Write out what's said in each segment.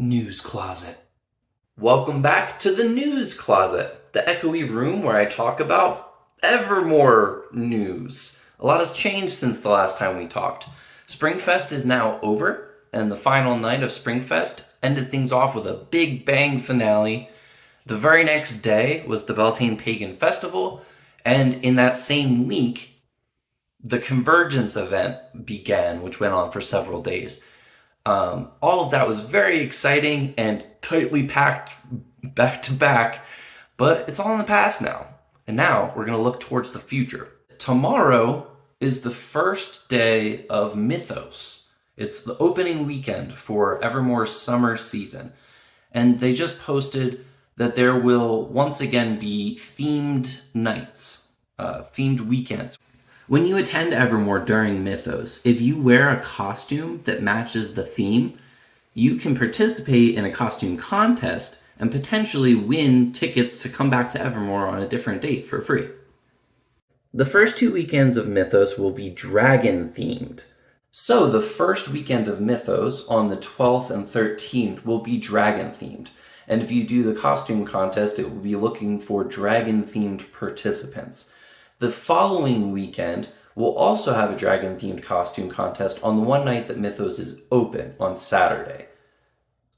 News Closet. Welcome back to the News Closet, the echoey room where I talk about Evermore news. A lot has changed since the last time we talked. Springfest is now over, and the final night of Springfest ended things off with a big bang finale. The very next day was the Beltane Pagan Festival, and in that same week, the Convergence event began, which went on for several days. All of that was very exciting and tightly packed back to back, but it's all in the past now. And now we're going to look towards the future. Tomorrow is the first day of Mythos. It's the opening weekend for Evermore's summer season. And they just posted that there will once again be themed nights, themed weekends. When you attend Evermore during Mythos, if you wear a costume that matches the theme, you can participate in a costume contest and potentially win tickets to come back to Evermore on a different date for free. The first 2 weekends of Mythos will be dragon themed. So the first weekend of Mythos on the 12th and 13th will be dragon themed. And if you do the costume contest, it will be looking for dragon themed participants. The following weekend, we'll also have a dragon-themed costume contest on the one night that Mythos is open, on Saturday.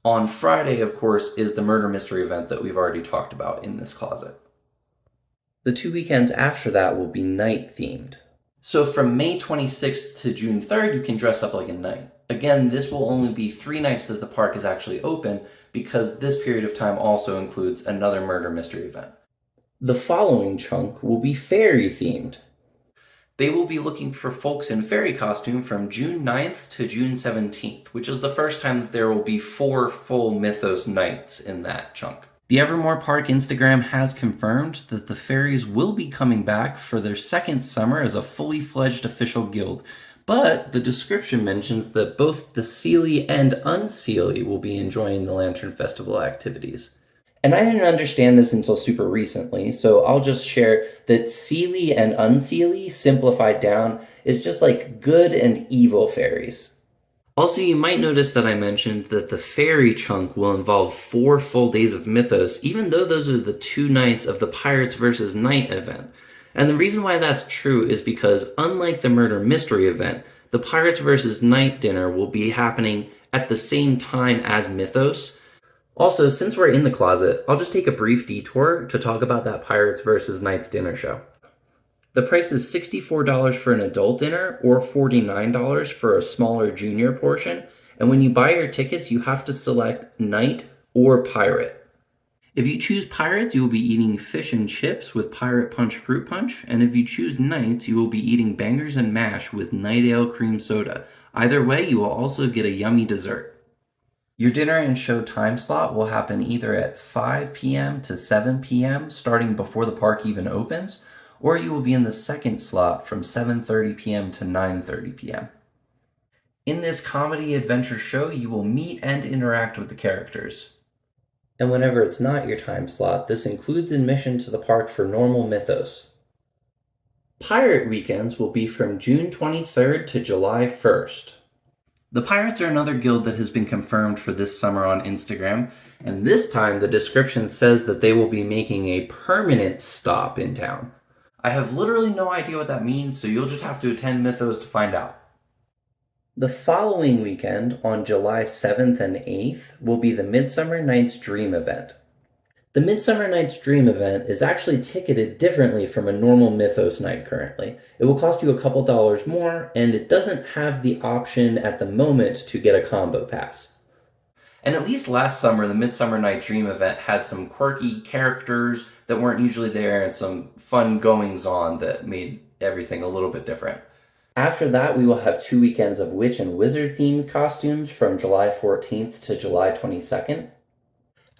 On Friday, of course, is the murder mystery event that we've already talked about in this closet. The 2 weekends after that will be night-themed. So from May 26th to June 3rd, you can dress up like a knight. Again, this will only be 3 nights that the park is actually open, because this period of time also includes another murder mystery event. The following chunk will be fairy themed. They will be looking for folks in fairy costume from June 9th to June 17th, which is the first time that there will be 4 full Mythos nights in that chunk. The Evermore Park Instagram has confirmed that the fairies will be coming back for their second summer as a fully fledged official guild, but the description mentions that both the Seelie and Unseelie will be enjoying the Lantern Festival activities. And I didn't understand this until super recently, so I'll just share that Seelie and Unseelie, simplified down, is just like good and evil fairies. Also, you might notice that I mentioned that the fairy chunk will involve 4 full days of Mythos, even though those are the 2 nights of the Pirates vs. Night event. And the reason why that's true is because, unlike the murder mystery event, the Pirates vs. Night dinner will be happening at the same time as Mythos. Also, since we're in the closet, I'll just take a brief detour to talk about that Pirates vs. Knights dinner show. The price is $64 for an adult dinner or $49 for a smaller junior portion, and when you buy your tickets, you have to select Knight or Pirate. If you choose Pirates, you will be eating fish and chips with Pirate Punch Fruit Punch, and if you choose Knights, you will be eating bangers and mash with Night Ale Cream Soda. Either way, you will also get a yummy dessert. Your dinner and show time slot will happen either at 5 p.m. to 7 p.m. starting before the park even opens, or you will be in the second slot from 7:30 p.m. to 9:30 p.m. In this comedy adventure show, you will meet and interact with the characters. And whenever it's not your time slot, this includes admission to the park for normal Mythos. Pirate weekends will be from June 23rd to July 1st. The Pirates are another guild that has been confirmed for this summer on Instagram, and this time the description says that they will be making a permanent stop in town. I have literally no idea what that means, so you'll just have to attend Mythos to find out. The following weekend, on July 7th and 8th, will be the Midsummer Night's Dream event. The Midsummer Night's Dream event is actually ticketed differently from a normal Mythos night currently. It will cost you a couple dollars more, and it doesn't have the option at the moment to get a combo pass. And at least last summer, the Midsummer Night Dream event had some quirky characters that weren't usually there and some fun goings-on that made everything a little bit different. After that, we will have 2 weekends of witch and wizard themed costumes from July 14th to July 22nd.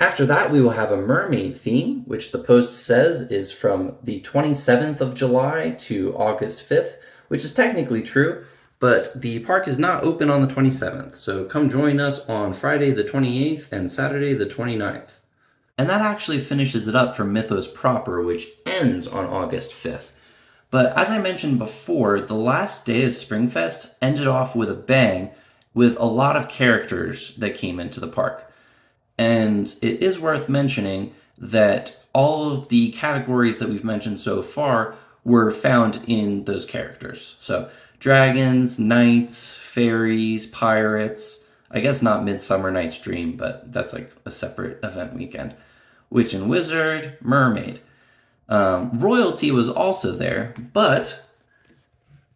After that, we will have a mermaid theme, which the post says is from the 27th of July to August 5th, which is technically true, but the park is not open on the 27th, so come join us on Friday the 28th and Saturday the 29th. And that actually finishes it up for Mythos proper, which ends on August 5th. But as I mentioned before, the last day of Springfest ended off with a bang with a lot of characters that came into the park. And it is worth mentioning that all of the categories that we've mentioned so far were found in those characters. So dragons, knights, fairies, pirates. I guess not Midsummer Night's Dream, but that's like a separate event weekend. Witch and Wizard, Mermaid. Royalty was also there, but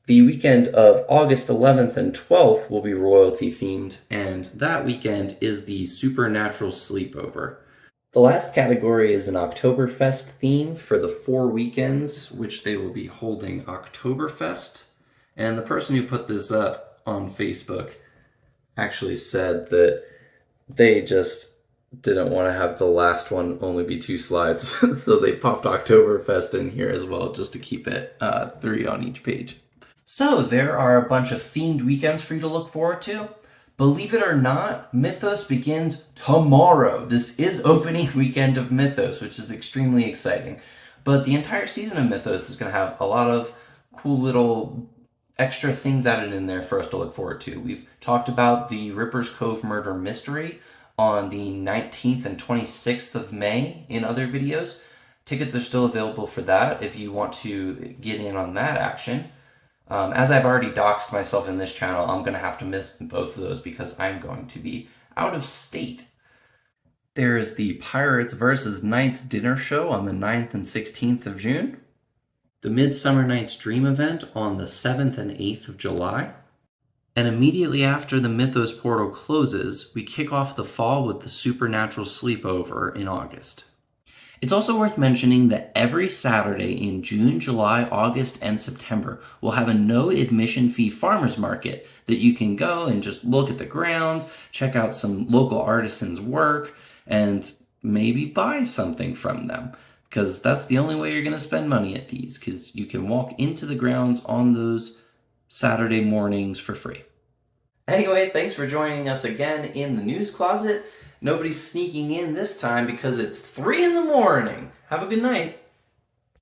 the weekend of August 11th and 12th will be royalty themed, and that weekend is the Supernatural Sleepover. The last category is an Oktoberfest theme for the 4 weekends, which they will be holding Oktoberfest. And the person who put this up on Facebook actually said that they just didn't want to have the last one only be 2 slides, so they popped Oktoberfest in here as well just to keep it 3 on each page. So there are a bunch of themed weekends for you to look forward to. Believe it or not, Mythos begins tomorrow. This is opening weekend of Mythos, which is extremely exciting. But the entire season of Mythos is going to have a lot of cool little extra things added in there for us to look forward to. We've talked about the Ripper's Cove murder mystery on the 19th and 26th of May in other videos. Tickets are still available for that if you want to get in on that action. As I've already doxed myself in this channel, I'm going to have to miss both of those because I'm going to be out of state. There is the Pirates vs. Knights dinner show on the 9th and 16th of June. The Midsummer Night's Dream event on the 7th and 8th of July. And immediately after the Mythos portal closes, we kick off the fall with the Supernatural Sleepover in August. It's also worth mentioning that every Saturday in June, July, August, and September, we'll have a no admission fee farmers market that you can go and just look at the grounds, check out some local artisans' work, and maybe buy something from them. Because that's the only way you're going to spend money at these, because you can walk into the grounds on those Saturday mornings for free. Anyway, thanks for joining us again in the news closet. Nobody's sneaking in this time because it's 3 in the morning. Have a good night.